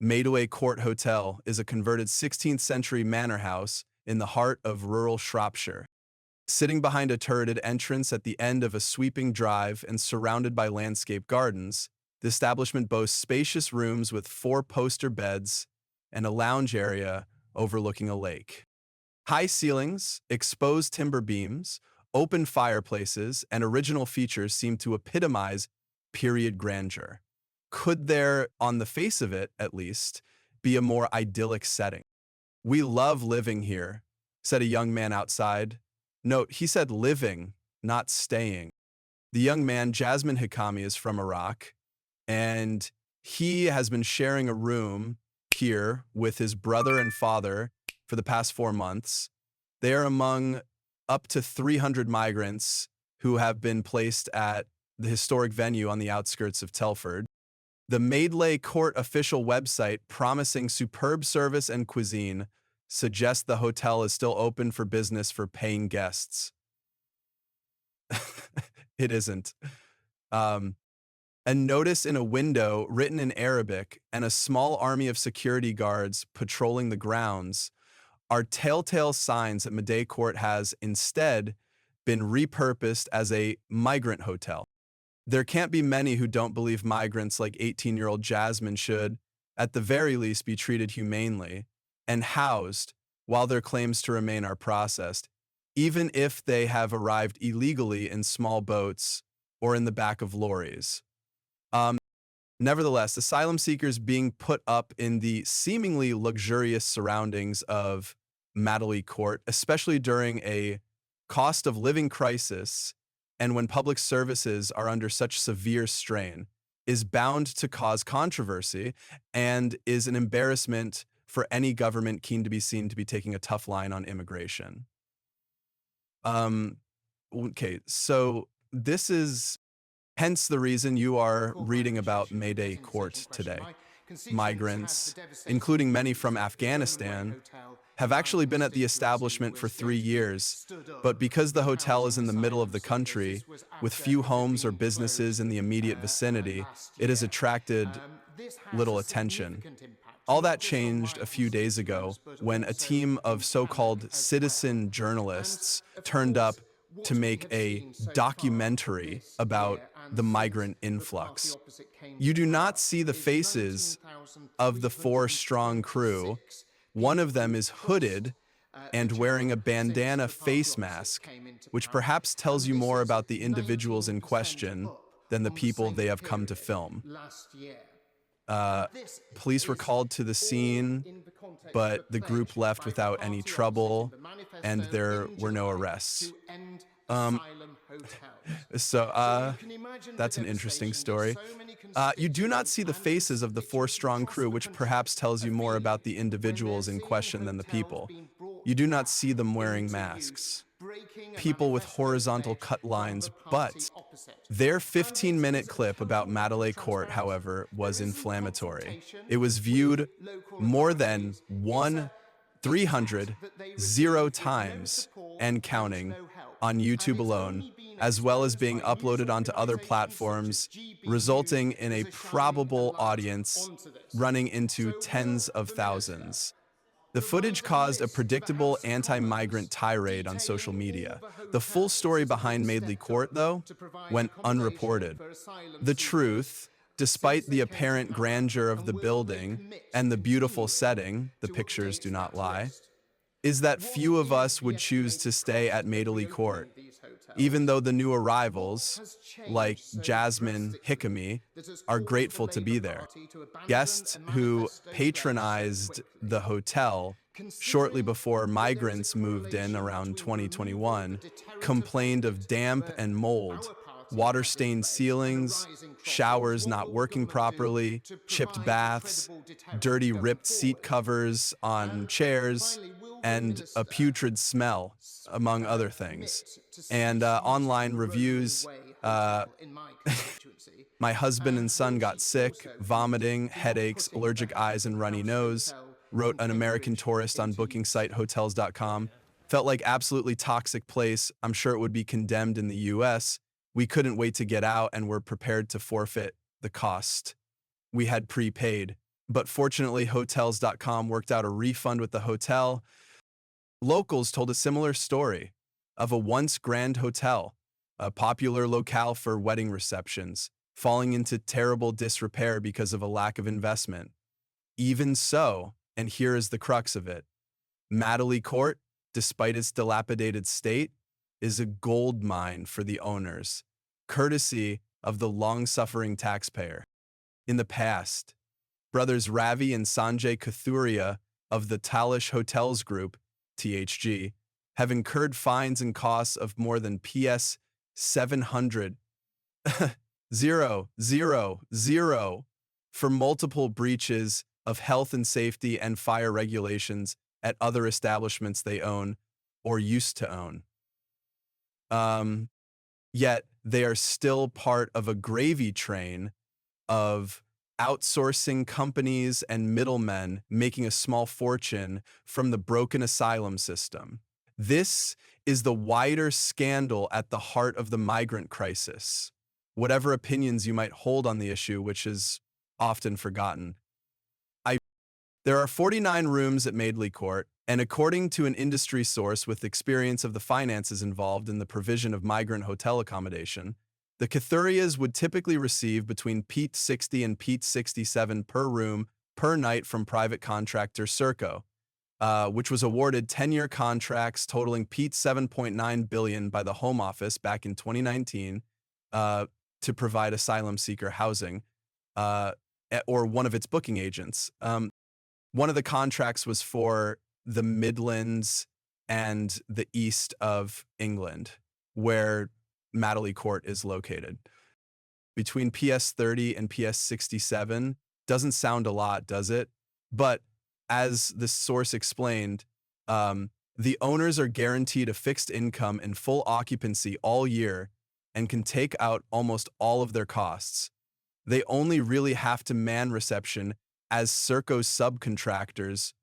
Madeley Court Hotel is a converted 16th century manor house in the heart of rural Shropshire. Sitting behind a turreted entrance at the end of a sweeping drive and surrounded by landscape gardens, the establishment boasts spacious rooms with four-poster beds and a lounge area overlooking a lake. High ceilings, exposed timber beams, open fireplaces, and original features seem to epitomize period grandeur. Could there, on the face of it at least, be a more idyllic setting? "We love living here," said a young man outside. Note, he said living, not staying. The young man, Jasmine Hikami, is from Iraq, and he has been sharing a room here with his brother and father for the past 4 months. They are among up to 300 migrants who have been placed at the historic venue on the outskirts of Telford. The Madeley Court official website, promising superb service and cuisine, suggests the hotel is still open for business for paying guests. It isn't. A notice in a window written in Arabic and a small army of security guards patrolling the grounds are telltale signs that Madeley Court has instead been repurposed as a migrant hotel. There can't be many who don't believe migrants like 18-year-old Jasmine should, at the very least, be treated humanely and housed while their claims to remain are processed, even if they have arrived illegally in small boats or in the back of lorries. Nevertheless, asylum seekers being put up in the seemingly luxurious surroundings of Madeley Court, especially during a cost of living crisis and when public services are under such severe strain, is bound to cause controversy and is an embarrassment for any government keen to be seen to be taking a tough line on immigration. Okay, so this is hence the reason you are reading about Madeley Court today. Migrants, including many from Afghanistan, have actually been at the establishment for 3 years, but because the hotel is in the middle of the country, with few homes or businesses in the immediate vicinity, it has attracted little attention. All that changed a few days ago when a team of so-called citizen journalists turned up to make a documentary about the migrant influx. You do not see the faces of the four-strong crew. One of them is hooded and wearing a bandana face mask, which perhaps tells you more about the individuals in question than the people they have come to film. Police were called to the scene, but the group left without any trouble, and there were no arrests. Um, so that's an interesting story. You do not see the faces of the four-strong crew, which perhaps tells you more about the individuals in question than the people. You do not see them wearing masks. People with horizontal cut lines, but their 15-minute clip about Madeley Court, however, was inflammatory. It was viewed more than 300 times and counting on YouTube alone, as well as being uploaded onto other platforms, resulting in a probable audience running into tens of thousands. The footage caused a predictable anti-migrant tirade on social media. The full story behind Madeley Court, though, went unreported. The truth, despite the apparent grandeur of the building and the beautiful setting, the pictures do not lie, is that few of us would choose to stay at Madeley Court, even though the new arrivals, like Jasmine Hikami, are grateful to be there. Guests who patronized the hotel shortly before migrants moved in around 2021 complained of damp and mold, water-stained ceilings, showers not working properly, chipped baths, dirty ripped seat covers on chairs, and a putrid smell, among other things. And online reviews, my husband and son got sick, vomiting, headaches, allergic eyes, and runny nose, wrote an American tourist on booking site hotels.com. Felt like absolutely toxic place. I'm sure it would be condemned in the US. We couldn't wait to get out and were prepared to forfeit the cost. We had prepaid. but fortunately, Hotels.com worked out a refund with the hotel. Locals told a similar story of a once grand hotel, a popular locale for wedding receptions, falling into terrible disrepair because of a lack of investment. Even so, and here is the crux of it, Madeley Court, despite its dilapidated state, is a gold mine for the owners, courtesy of the long-suffering taxpayer. In the past, brothers Ravi and Sanjay Kathuria of the Talish Hotels Group, THG, have incurred fines and costs of more than PS 700 for multiple breaches of health and safety and fire regulations at other establishments they own or used to own. Yet they are still part of a gravy train of outsourcing companies and middlemen making a small fortune from the broken asylum system. This is the wider scandal at the heart of the migrant crisis, whatever opinions you might hold on the issue, which is often forgotten. There are 49 rooms at Madeley Court, and according to an industry source with experience of the finances involved in the provision of migrant hotel accommodation, the Kathurias would typically receive between Pete 60 and Pete 67 per room per night from private contractor Serco, which was awarded 10-year contracts totaling Pete 7.9 billion by the Home Office back in 2019 to provide asylum seeker housing, or one of its booking agents. One of the contracts was for the Midlands and the east of England, where Madeley Court is located. Between PS 30 and PS 67 doesn't sound a lot, does it? But as the source explained, the owners are guaranteed a fixed income and full occupancy all year and can take out almost all of their costs. They only really have to man reception, as Serco's subcontractors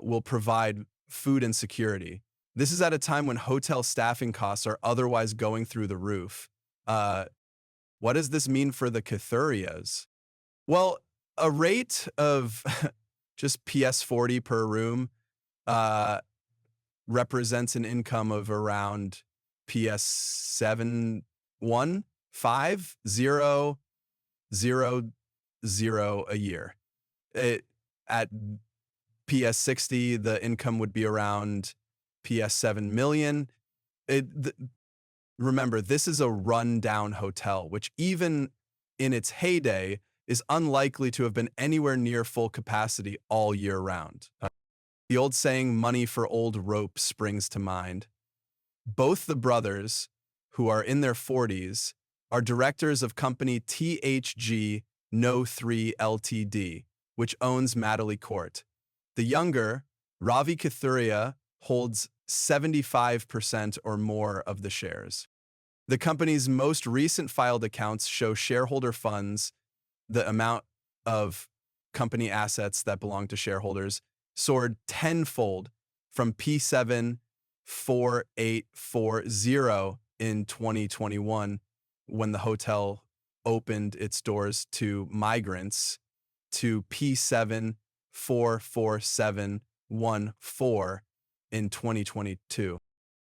will provide food and security. This is at a time when hotel staffing costs are otherwise going through the roof. What does this mean for the Kathurias? Well, a rate of just PS 40 per room represents an income of around PS 7,150,000 a year. At PS 60, the income would be around PS 7 million. Remember, this is a rundown hotel, which even in its heyday is unlikely to have been anywhere near full capacity all year round. The old saying, money for old rope, springs to mind. Both the brothers, who are in their 40s, are directors of company THG No 3 Ltd, which owns Madeley Court. The younger, Ravi Kathuria, holds 75% or more of the shares. The company's most recent filed accounts show shareholder funds, the amount of company assets that belong to shareholders, soared tenfold from P74840 in 2021 when the hotel opened its doors to migrants to P74714 in 2022.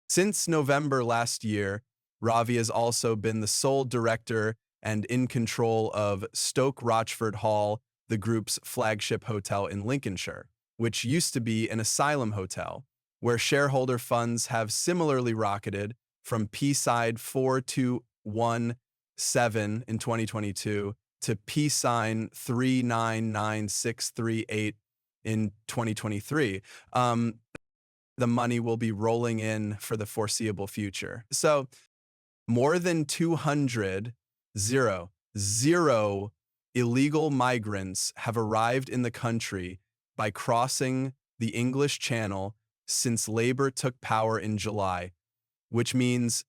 Since November last year, Ravi has also been the sole director and in control of Stoke Rochford Hall, the group's flagship hotel in Lincolnshire, which used to be an asylum hotel, where shareholder funds have similarly rocketed from P-side 4217 in 2022 to P-sign 399638 in 2023. The money will be rolling in for the foreseeable future. So more than 200 illegal migrants have arrived in the country by crossing the English Channel since Labour took power in July, which means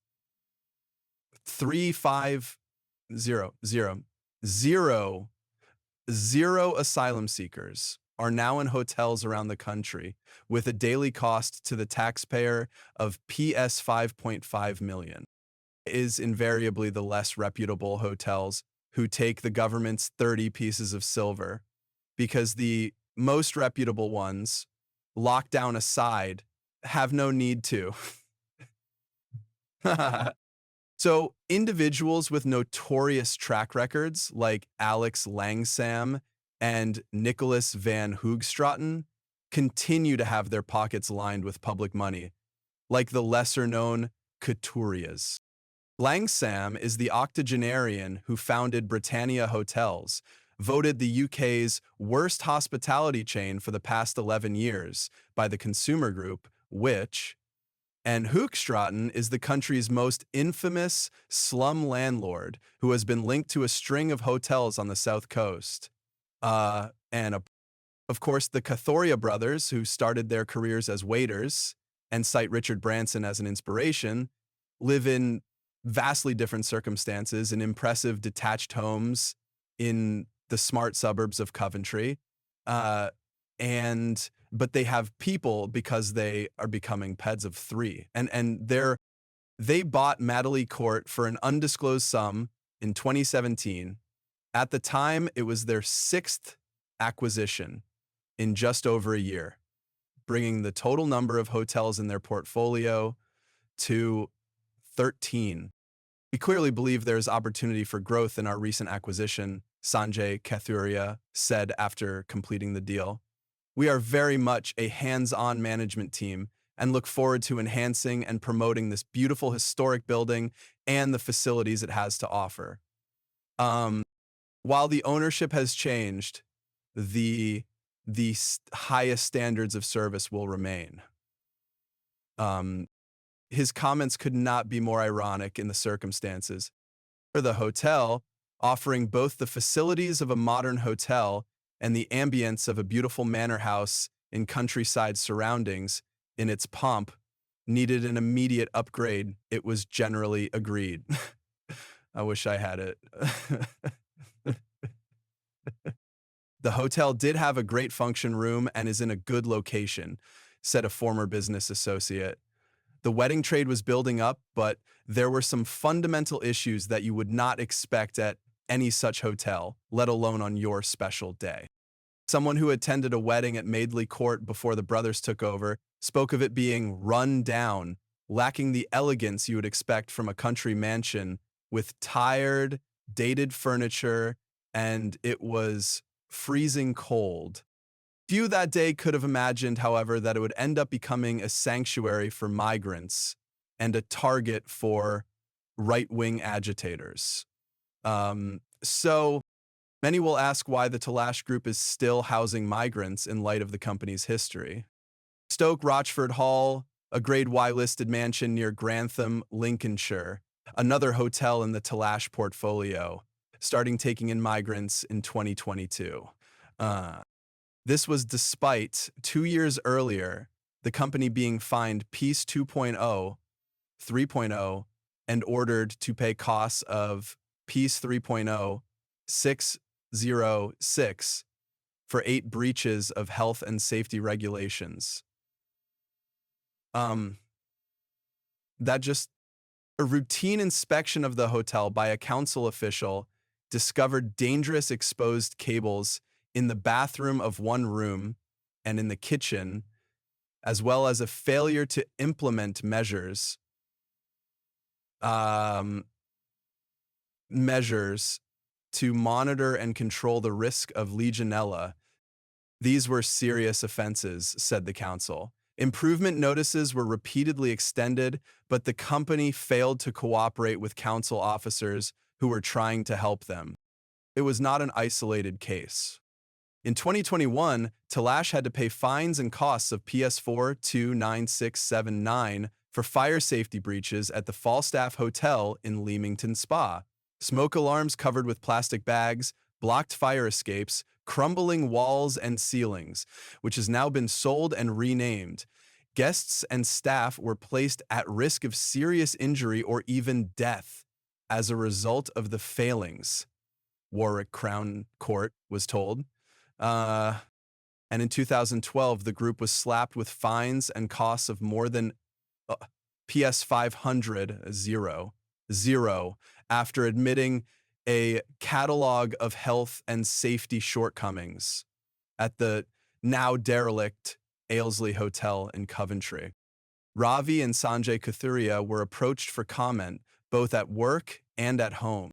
350,000 asylum seekers are now in hotels around the country with a daily cost to the taxpayer of PS 5.5 million. It is invariably the less reputable hotels who take the government's 30 pieces of silver. because the most reputable ones, lockdown aside, have no need to. So, individuals with notorious track records like Alex Langsam and Nicholas Van Hoogstraten continue to have their pockets lined with public money, like the lesser-known Couturiers. Langsam is the octogenarian who founded Britannia Hotels, voted the UK's worst hospitality chain for the past 11 years by the Consumer Group, which, and Hoogstraten is the country's most infamous slum landlord who has been linked to a string of hotels on the south coast. Of course, the Cathoria brothers, who started their careers as waiters and cite Richard Branson as an inspiration, live in vastly different circumstances in impressive detached homes in the smart suburbs of Coventry. Uh, but they have people because they are becoming peds of three. They bought Madeley Court for an undisclosed sum in 2017. At the time, it was their sixth acquisition in just over a year, bringing the total number of hotels in their portfolio to 13. We clearly believe there is opportunity for growth in our recent acquisition, Sanjay Kathuria said after completing the deal. We are very much a hands-on management team and look forward to enhancing and promoting this beautiful historic building and the facilities it has to offer. While the ownership has changed, the highest standards of service will remain. His comments could not be more ironic in the circumstances. For the hotel, offering both the facilities of a modern hotel and the ambience of a beautiful manor house in countryside surroundings in its pomp, needed an immediate upgrade, it was generally agreed. I wish I had it. The hotel did have a great function room and is in a good location, said a former business associate. The wedding trade was building up, but there were some fundamental issues that you would not expect at any such hotel, let alone on your special day. Someone who attended a wedding at Madeley Court before the brothers took over spoke of it being run down, lacking the elegance you would expect from a country mansion with tired, dated furniture, and it was freezing cold. Few that day could have imagined, however, that it would end up becoming a sanctuary for migrants and a target for right-wing agitators. So many will ask why the Talash Group is still housing migrants in light of the company's history. Stoke Rochford Hall, a Grade Y listed mansion near Grantham, Lincolnshire, another hotel in the Talash portfolio, starting taking in migrants in 2022. This was despite 2 years earlier, the company being fined Peace 2.0, 3.0, and ordered to pay costs of Peace 3.0, 606 for 8 breaches of health and safety regulations. A routine inspection of the hotel by a council official discovered dangerous exposed cables in the bathroom of one room and in the kitchen, as well as a failure to implement measures to monitor and control the risk of Legionella. These were serious offenses, said the council. Improvement notices were repeatedly extended, but the company failed to cooperate with council officers who were trying to help them. It was not an isolated case. In 2021, Talash had to pay fines and costs of PS4 29679 for fire safety breaches at the Falstaff Hotel in Leamington Spa. Smoke alarms covered with plastic bags, blocked fire escapes, crumbling walls and ceilings, which has now been sold and renamed. Guests and staff were placed at risk of serious injury or even death as a result of the failings, Warwick Crown Court was told. And in 2012, the group was slapped with fines and costs of more than PS 500 zero after admitting a catalog of health and safety shortcomings. at the now derelict Aylesbury Hotel in Coventry. Ravi and Sanjay Kathuria were approached for comment both at work and at home.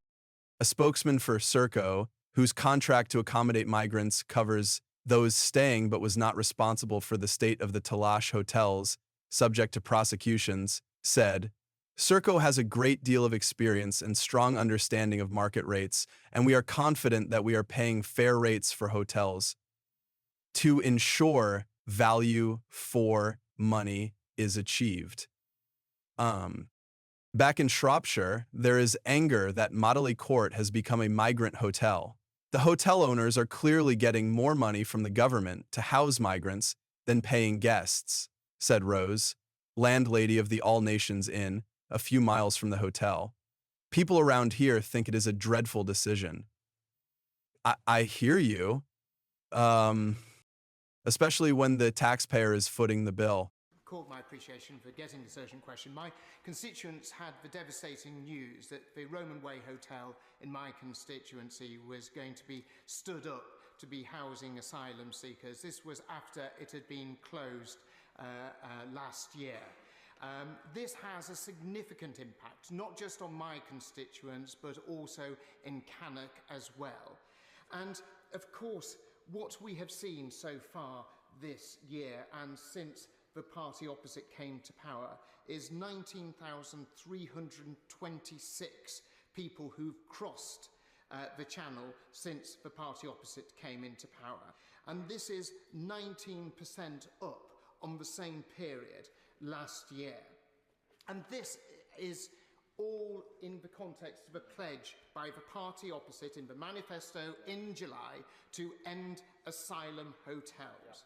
A spokesman for Serco, whose contract to accommodate migrants covers those staying but was not responsible for the state of the Talash hotels, subject to prosecutions, said, Serco has a great deal of experience and strong understanding of market rates, and we are confident that we are paying fair rates for hotels to ensure value for money is achieved. Back in Shropshire, there is anger that Madeley Court has become a migrant hotel. The hotel owners are clearly getting more money from the government to house migrants than paying guests, said Rose, landlady of the All Nations Inn, a few miles from the hotel. People around here think it is a dreadful decision. I hear you, especially when the taxpayer is footing the bill. Caught my appreciation for getting this urgent question. My constituents had the devastating news that the Roman Way Hotel in my constituency was going to be stood up to be housing asylum seekers. This was after it had been closed last year. This has a significant impact, not just on my constituents, but also in Cannock as well. And of course, what we have seen so far this year and since the party opposite came to power is 19,326 people who've crossed the channel since the party opposite came into power. And this is 19% up on the same period last year. And this is all in the context of a pledge by the party opposite in the manifesto in July to end asylum hotels.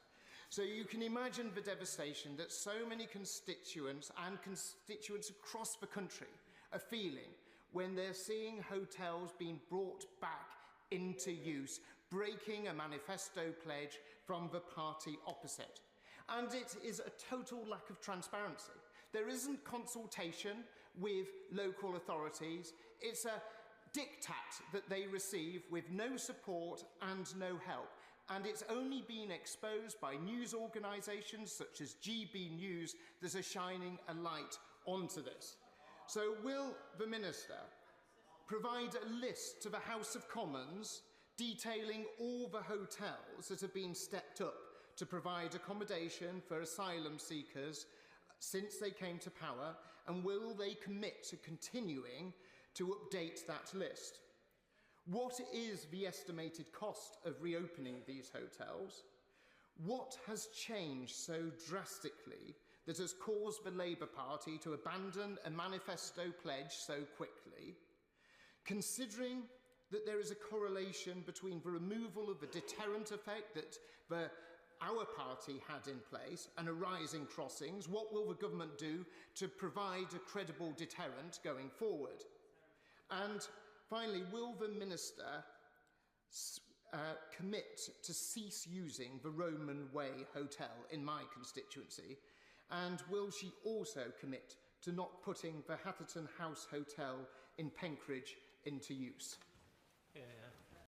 So you can imagine the devastation that so many constituents and constituents across the country are feeling when they're seeing hotels being brought back into use, breaking a manifesto pledge from the party opposite. And it is a total lack of transparency. There isn't consultation with local authorities. It's a diktat that they receive with no support and no help. And it's only been exposed by news organisations such as GB News that are shining a light onto this. So will the Minister provide a list to the House of Commons detailing all the hotels that have been stepped up to provide accommodation for asylum seekers since they came to power, and will they commit to continuing to update that list? What is the estimated cost of reopening these hotels? What has changed so drastically that has caused the Labour Party to abandon a manifesto pledge so quickly? Considering that there is a correlation between the removal of the deterrent effect that our party had in place and a rise in crossings, what will the government do to provide a credible deterrent going forward? And finally, will the Minister commit to cease using the Roman Way Hotel in my constituency? And will she also commit to not putting the Hatherton House Hotel in Penkridge into use? Yeah.